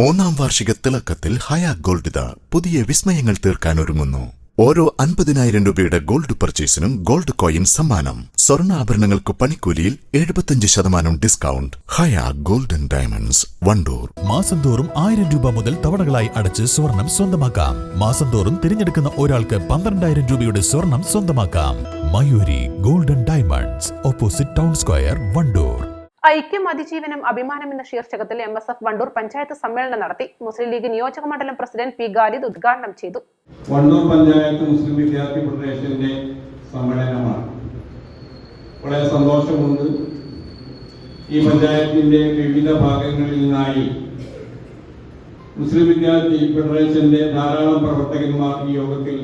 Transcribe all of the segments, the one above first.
മൂന്നാം വാർഷിക തിളക്കത്തിൽ ഹയ ഗോൾഡ് പുതിയ വിസ്മയങ്ങൾ തീർക്കാൻ ഒരുങ്ങുന്നു. ഓരോ 50,000 രൂപയുടെ ഗോൾഡ് പർച്ചേസിനും ഗോൾഡ് കോയിൻ സമ്മാനം. സ്വർണ്ണാഭരണങ്ങൾക്ക് പണിക്കൂലിയിൽ 75% ഡിസ്കൗണ്ട്. ഹയ ഗോൾഡൻ ഡയമണ്ട്സ്, വണ്ടൂർ. മാസം തോറും 1000 രൂപ മുതൽ തവണകളായി അടച്ച് സ്വർണം സ്വന്തമാക്കാം. മാസം തോറും തിരഞ്ഞെടുക്കുന്ന ഒരാൾക്ക് 12,000 രൂപയുടെ സ്വർണം സ്വന്തമാക്കാം. Mayuri golden diamonds, opposite town square, Wandoor. ഐക്യം അതിജീവനം അഭിമാനം എന്ന ശീർഷകത്തിൽ MSF വണ്ടൂർ പഞ്ചായത്ത് സമ്മേളനം നടത്തി. മുസ്ലിം ലീഗ് നിയോജക മണ്ഡലം പ്രസിഡന്റ് പി ഖാലിദ് ഉദ്ഘാടനം ചെയ്തു. വണ്ടൂർ പഞ്ചായത്ത് മുസ്ലിം വിദ്യാർത്ഥി ഫെഡറേഷന്റെ സമ്മേളനമാണ്. വളരെ സന്തോഷമുണ്ട്. ഈ പഞ്ചായത്തിന്റെ വിവിധ ഭാഗങ്ങളിൽ നിന്നായി മുസ്ലിം വിദ്യാർത്ഥി ഫെഡറേഷന്റെ ധാരാളം പ്രവർത്തകന്മാർ ഈ യോഗത്തിൽ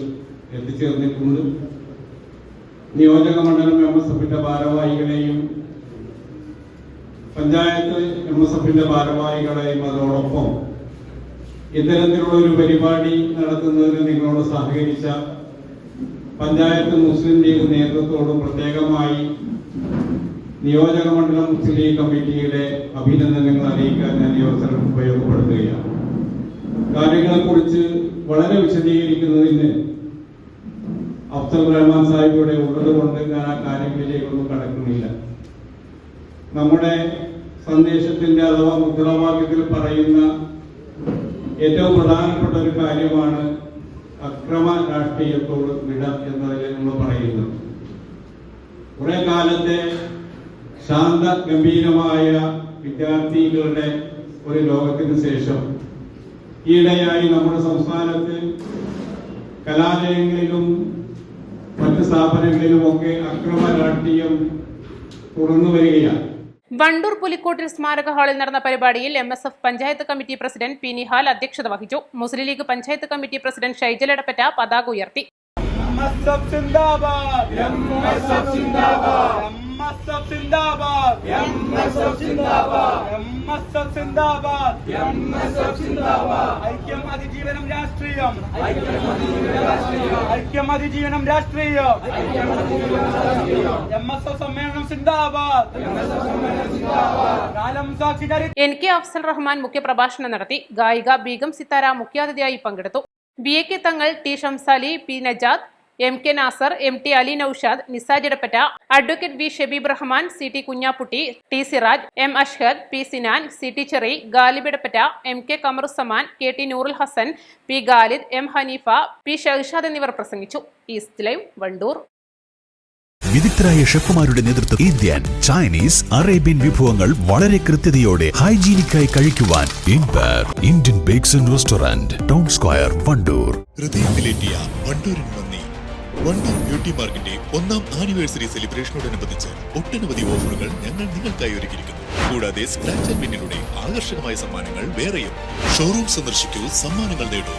എത്തിച്ചേർന്നിട്ടുണ്ട്. നിയോജക മണ്ഡലം MSFന്റെ ഭാരവാഹികളെയും പഞ്ചായത്ത് MSFന്റെ ഭാരവാഹികളെയും അതോടൊപ്പം ഇത്തരത്തിലുള്ള ഒരു പരിപാടി നടത്തുന്നതിന് നിങ്ങളോട് സഹകരിച്ച പഞ്ചായത്ത് മുസ്ലിം ലീഗ് നേതൃത്വത്തോടും പ്രത്യേകമായി നിയോജക മണ്ഡലം മുസ്ലിം ലീഗ് കമ്മിറ്റിയുടെ അഭിനന്ദനങ്ങൾ അറിയിക്കാൻ ഞാൻ ഈ അവസരം ഉപയോഗപ്പെടുത്തുകയാണ്. കാര്യങ്ങളെക്കുറിച്ച് വളരെ വിശദീകരിക്കുന്നതിന് അഫ്സൽ റഹ്മാൻ സാഹിബ് ഇവിടെ ഉള്ളതുകൊണ്ട് ഞാൻ ആ കാര്യങ്ങളിലേക്കൊന്നും കടക്കുന്നില്ല. നമ്മുടെ സന്ദേശത്തിന്റെ അഥവാ മുദ്രാവാക്യത്തിൽ പറയുന്ന ഏറ്റവും പ്രധാനപ്പെട്ട ഒരു കാര്യമാണ് അക്രമ രാഷ്ട്രീയത്തോട് വിട എന്നതിൽ നമ്മൾ പറയുന്നത്. കുറെ കാലത്തെ ശാന്ത ഗംഭീരമായ വിദ്യാർത്ഥികളുടെ ഒരു ലോകത്തിന് ശേഷം ഈയിടെയായി നമ്മുടെ സംസ്ഥാനത്ത് കലാലയങ്ങളിലും മറ്റ് സ്ഥാപനങ്ങളിലുമൊക്കെ അക്രമ രാഷ്ട്രീയം തുടർന്നു വരികയാണ്. വണ്ടൂർ പുലിക്കോട്ടിൽ സ്മാരക ഹാളിൽ നടന്ന പരിപാടിയിൽ MSF panchayat committee president P Nihal അധ്യക്ഷത വഹിച്ചു. മുസ്ലിം ലീഗ് പഞ്ചായത്ത് കമ്മിറ്റി പ്രസിഡന്റ് ഷൈജൽ എടപ്പറ്റ പതാക ഉയർത്തി. ഐക്യം അതിജീവനം രാഷ്ട്രീയം, ഐക്യം അതിജീവനം രാഷ്ട്രീയം. MSF സമ്മേളനം സിന്ദാബാദ്. കാലം സാക്ഷി NK അഫ്സൽ റഹ്മാൻ മുഖ്യപ്രഭാഷണം നടത്തി. ഗായിക ബീഗം സിത്താര മുഖ്യാതിഥിയായി പങ്കെടുത്തു. BAK Thangal, T Shamsali, P Najad, MK Nasar, MT Ali Noushad, Nisaj Edappatta, advocate V Shabeeb Rahman, CT Kunhapputty, T Siraj, M Ashhad, P Sinan, CT Cheri, Ghalib Edappatta, MK Kamaruzzaman, KT Noorul Hasan, P Khalid, M Haneefa, P ഷഹ്ഷാദ് എന്നിവർ പ്രസംഗിച്ചു. East live, Wandoor. വിദഗ്ധരായ ഷെഫുമാരുടെ നേതൃത്വം ഇന്ത്യൻ, ചൈനീസ്, അറേബ്യൻ വിഭവങ്ങൾ വളരെ കൃത്യതയോടെ ഹൈജീനിക്കായി കഴിക്കുവാൻ Indian bakes and restaurant, town square, Wandoor. ഹൃദയത്തിലേറ്റിയ വണ്ടൂരിന് നന്ദി. വണ്ടൂർ ബ്യൂട്ടി മാർക്കിന്റെ 1ാം ആനിവേഴ്സറി സെലിബ്രേഷനോടനുബന്ധിച്ച് ഒട്ടനവധി ഓഫറുകൾ ഞങ്ങൾ നിങ്ങൾക്കായി ഒരുക്കിയിരിക്കുന്നു. കൂടാതെ സ്ക്രാച്ച് ആൻഡ് വിന്നിലൂടെ ആകർഷകമായ സമ്മാനങ്ങൾ വേറെയും. ഷോറൂം സന്ദർശിക്കൂ, സമ്മാനങ്ങൾ നേടൂ.